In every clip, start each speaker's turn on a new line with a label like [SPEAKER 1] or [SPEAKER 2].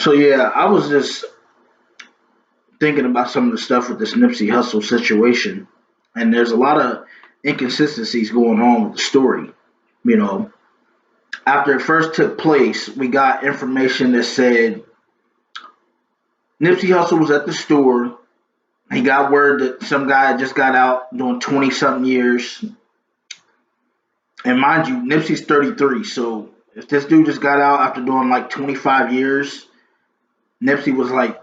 [SPEAKER 1] So yeah, I was just thinking about some of the stuff with this Nipsey Hussle situation, and there's a lot of inconsistencies going on with the story. You know, after it first took place, we got information that said Nipsey Hussle was at the store. He got word that some guy just got out doing 20 something years, and mind you, Nipsey's 33. So if this dude just got out after doing like 25 years, Nipsey was like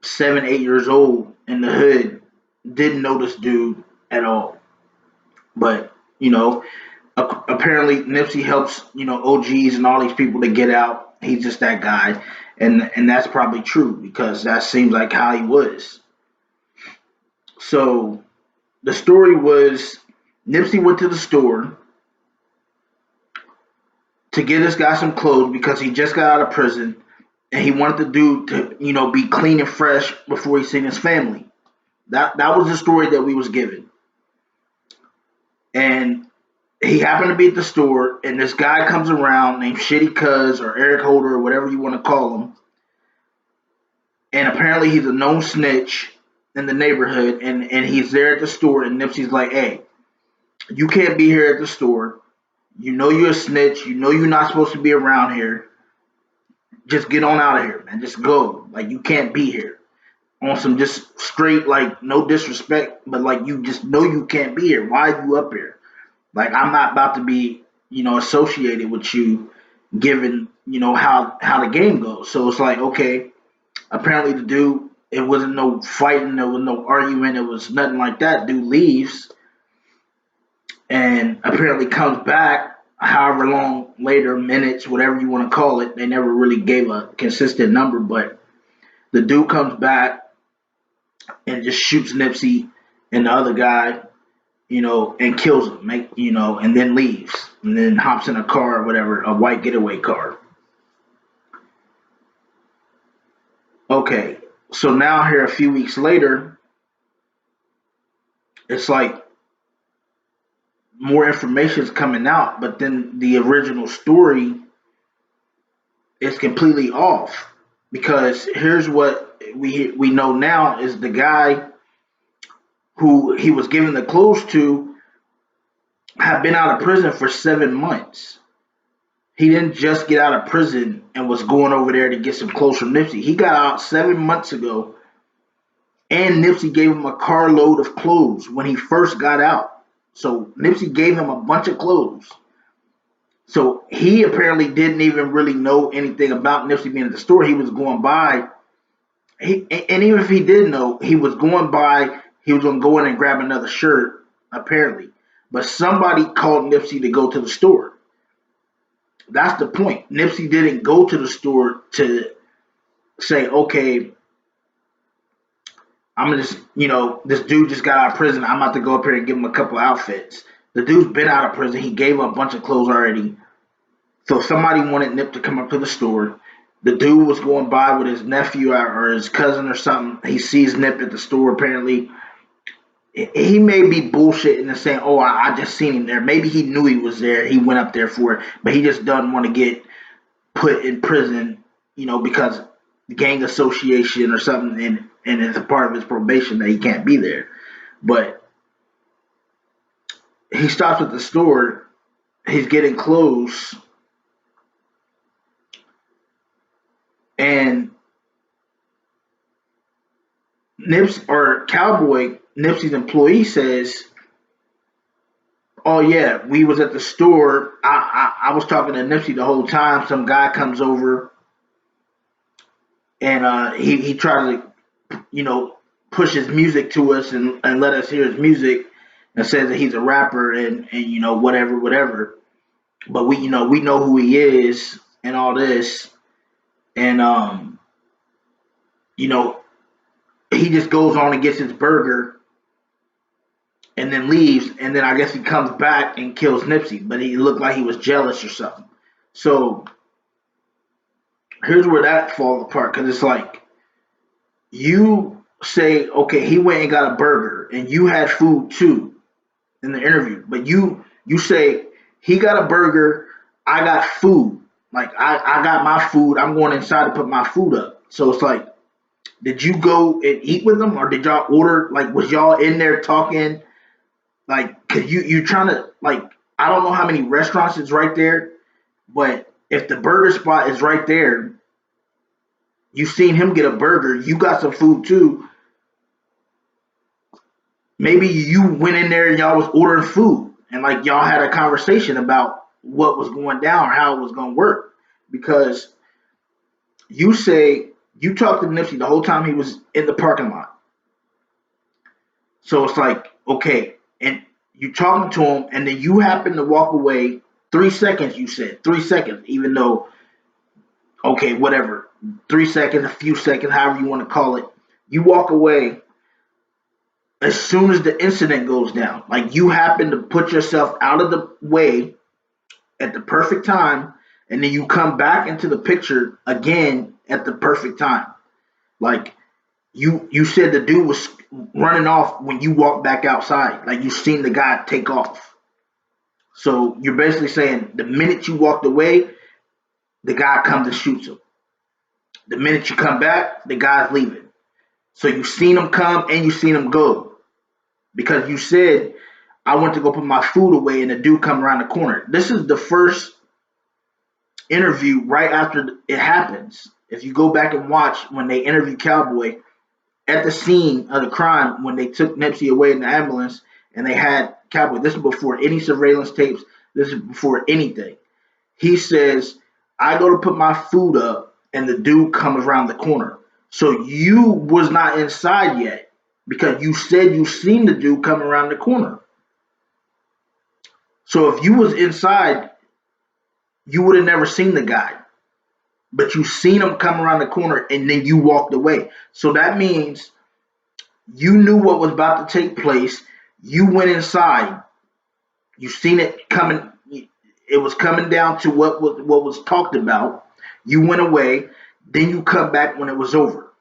[SPEAKER 1] 7, 8 years old in the hood, didn't know this dude at all. But apparently Nipsey helps OGs and all these people to get out. He's just that guy, and that's probably true because that seems like how he was. So the story was Nipsey went to the store to get this guy some clothes because he just got out of prison and he wanted the dude to be clean and fresh before he seen his family. That was the story that we was given. And he happened to be at the store, and this guy comes around named Shitty Cuz or Eric Holder or whatever you want to call him. And apparently he's a known snitch in the neighborhood, and he's there at the store, and Nipsey's like, hey, you can't be here at the store. You know you're a snitch. You know you're not supposed to be around here. Just get on out of here, man. Just go. Like, you can't be here. On some just straight, like, no disrespect, but like, you just know you can't be here. Why are you up here? Like, I'm not about to be, associated with you given, how the game goes. So it's like, okay, apparently the dude, it wasn't no fighting, there was no argument, it was nothing like that. Dude leaves and apparently comes back however long later, minutes, whatever you want to call it. They never really gave a consistent number, but the dude comes back and just shoots Nipsey and the other guy, and kills him, and then leaves, and then hops in a car or whatever, a white getaway car. Okay, so now here a few weeks later, it's like more information is coming out, but then the original story is completely off because here's what we know now is the guy who he was giving the clothes to had been out of prison for 7 months. He didn't just get out of prison and was going over there to get some clothes from Nipsey. He got out 7 months ago, and Nipsey gave him a carload of clothes when he first got out. So Nipsey gave him a bunch of clothes. So he apparently didn't even really know anything about Nipsey being at the store. He was going by. And even if he did know, he was going by. He was going to go in and grab another shirt, apparently. But somebody called Nipsey to go to the store. That's the point. Nipsey didn't go to the store to say, okay, I'm gonna just, this dude just got out of prison. I'm about to go up here and give him a couple outfits. The dude's been out of prison. He gave him a bunch of clothes already. So somebody wanted Nip to come up to the store. The dude was going by with his nephew or his cousin or something. He sees Nip at the store apparently. He may be bullshitting and saying, "Oh, I just seen him there." Maybe he knew he was there. He went up there for it, but he just doesn't want to get put in prison, because gang association or something, and it's a part of his probation that he can't be there. But he stops at the store. He's getting clothes, and Nips or Cowboy, Nipsey's employee says, oh yeah, we was at the store. I was talking to Nipsey the whole time. Some guy comes over and he tried to push his music to us and let us hear his music and says that he's a rapper and whatever. But we know who he is and all this and you know he just goes on and gets his burger and then leaves, and then I guess he comes back and kills Nipsey, but he looked like he was jealous or something. So here's where that falls apart because it's like you say, okay, he went and got a burger, and you had food too in the interview, but you say he got a burger, I got food. Like I got my food. I'm going inside to put my food up. So it's like, did you go and eat with them, or did y'all order? Like, was y'all in there talking? Like, cause you trying to like, I don't know how many restaurants is right there, but if the burger spot is right there, you seen him get a burger. You got some food too. Maybe you went in there and y'all was ordering food, and like y'all had a conversation about what was going down or how it was going to work, because you say you talked to Nipsey the whole time he was in the parking lot. So it's like, okay, and you talking to him, and then you happen to walk away 3 seconds. You said 3 seconds, even though, okay, whatever, 3 seconds, a few seconds, however you want to call it. You walk away as soon as the incident goes down. Like you happen to put yourself out of the way at the perfect time, and then you come back into the picture again at the perfect time. Like you said the dude was running off when you walked back outside. Like you seen the guy take off. So you're basically saying the minute you walked away, the guy comes and shoots him. The minute you come back, the guy's leaving. So you seen him come and you seen him go. Because you said I went to go put my food away and the dude come around the corner. This is the first interview right after it happens. If you go back and watch when they interview Cowboy at the scene of the crime when they took Nipsey away in the ambulance and they had Cowboy, this is before any surveillance tapes, this is before anything. He says, I go to put my food up and the dude comes around the corner. So you was not inside yet because you said you seen the dude come around the corner. So if you was inside, you would have never seen the guy. But you seen him come around the corner and then you walked away. So that means you knew what was about to take place. You went inside. You seen it coming. It was coming down to what was talked about. You went away. Then you come back when it was over.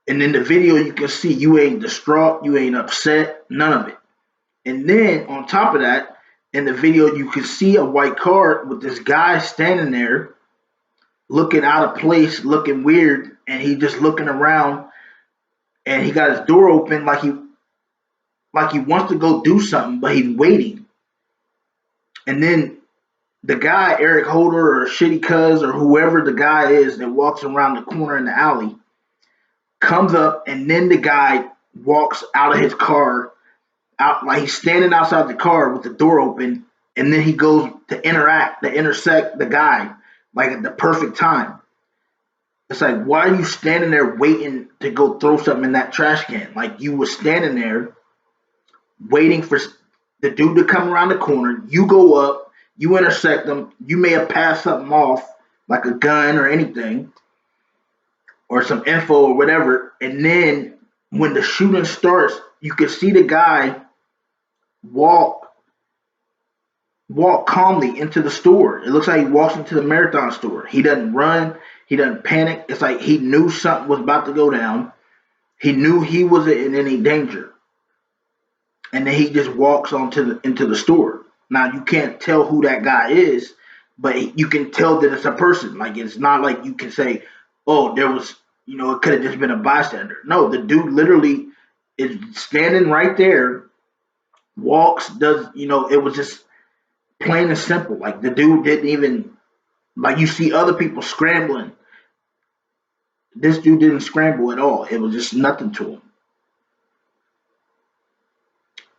[SPEAKER 1] And in the video, you can see you ain't distraught. You ain't upset. None of it. And then on top of that, in the video, you can see a white car with this guy standing there looking out of place, looking weird, and he just looking around, and he got his door open like he wants to go do something, but he's waiting. And then the guy, Eric Holder or Shitty Cuz or whoever the guy is that walks around the corner in the alley, comes up, and then the guy walks out of his car, out like he's standing outside the car with the door open, and then he goes to intersect the guy like at the perfect time. It's like, why are you standing there waiting to go throw something in that trash can? Like you were standing there waiting for the dude to come around the corner. You go up, you intersect them. You may have passed something off, like a gun or anything, or some info or whatever. And then when the shooting starts, you can see the guy walk walk calmly into the store. It looks like he walks into the marathon store. He doesn't run. He doesn't panic. It's like he knew something was about to go down. He knew he wasn't in any danger, and then he just walks into the store. Now you can't tell who that guy is, but you can tell that it's a person. Like it's not like you can say, "Oh, there was," it could have just been a bystander. No, the dude literally is standing right there, walks, does it was just plain and simple. Like the dude didn't even like you see other people scrambling. This dude didn't scramble at all. It was just nothing to him.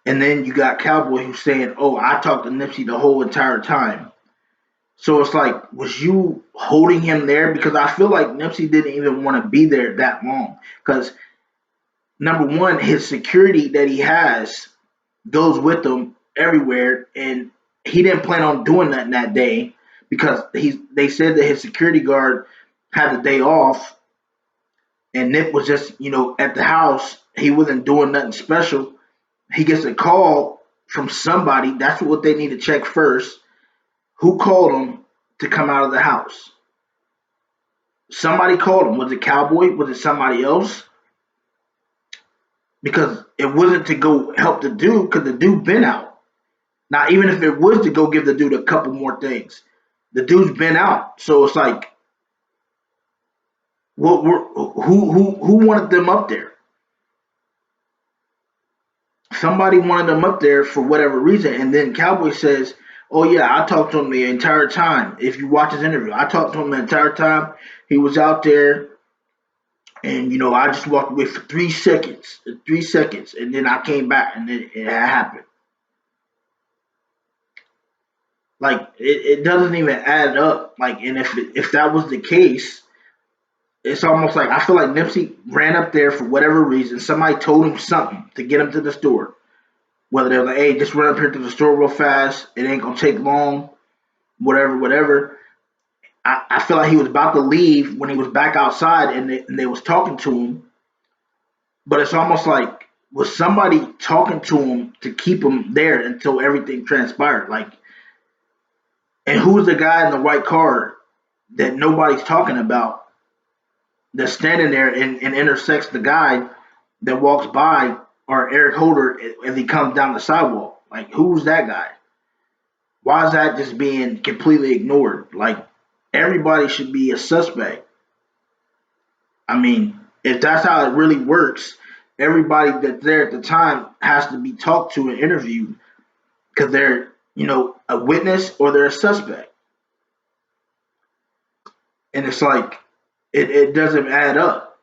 [SPEAKER 1] And then you got Cowboy who's saying, "Oh, I talked to Nipsey the whole entire time." So it's like, was you holding him there? Because I feel like Nipsey didn't even want to be there that long. Because number one, his security that he has goes with him everywhere, and he didn't plan on doing that that day because they said that his security guard had the day off, and Nip was just at the house. He wasn't doing nothing special. He gets a call from somebody. That's what they need to check first. Who called him to come out of the house? Somebody called him. Was it Cowboy? Was it somebody else? Because it wasn't to go help the dude because the dude been out. Now, even if it was to go give the dude a couple more things, The dude's been out, so it's like, what? Who wanted them up there? Somebody wanted them up there for whatever reason, and then Cowboy says, "Oh yeah, I talked to him the entire time. If you watch his interview, I talked to him the entire time. He was out there, and I just walked away for 3 seconds, 3 seconds, and then I came back, and then it happened. Like it doesn't even add up. Like, and if that was the case, it's almost like I feel like Nipsey ran up there for whatever reason. Somebody told him something to get him to the store. Whether they're like, "Hey, just run up here to the store real fast. It ain't gonna take long." Whatever, whatever. I feel like he was about to leave when he was back outside, and they was talking to him. But it's almost like, was somebody talking to him to keep him there until everything transpired? Like, and who was the guy in the white car that nobody's talking about, that's standing there and intersects the guy that walks by, or Eric Holder, as he comes down the sidewalk? Like, who's that guy? Why is that just being completely ignored? Like, everybody should be a suspect. I mean, if that's how it really works, everybody that's there at the time has to be talked to and interviewed, because they're, a witness or they're a suspect. And it's like, it doesn't add up.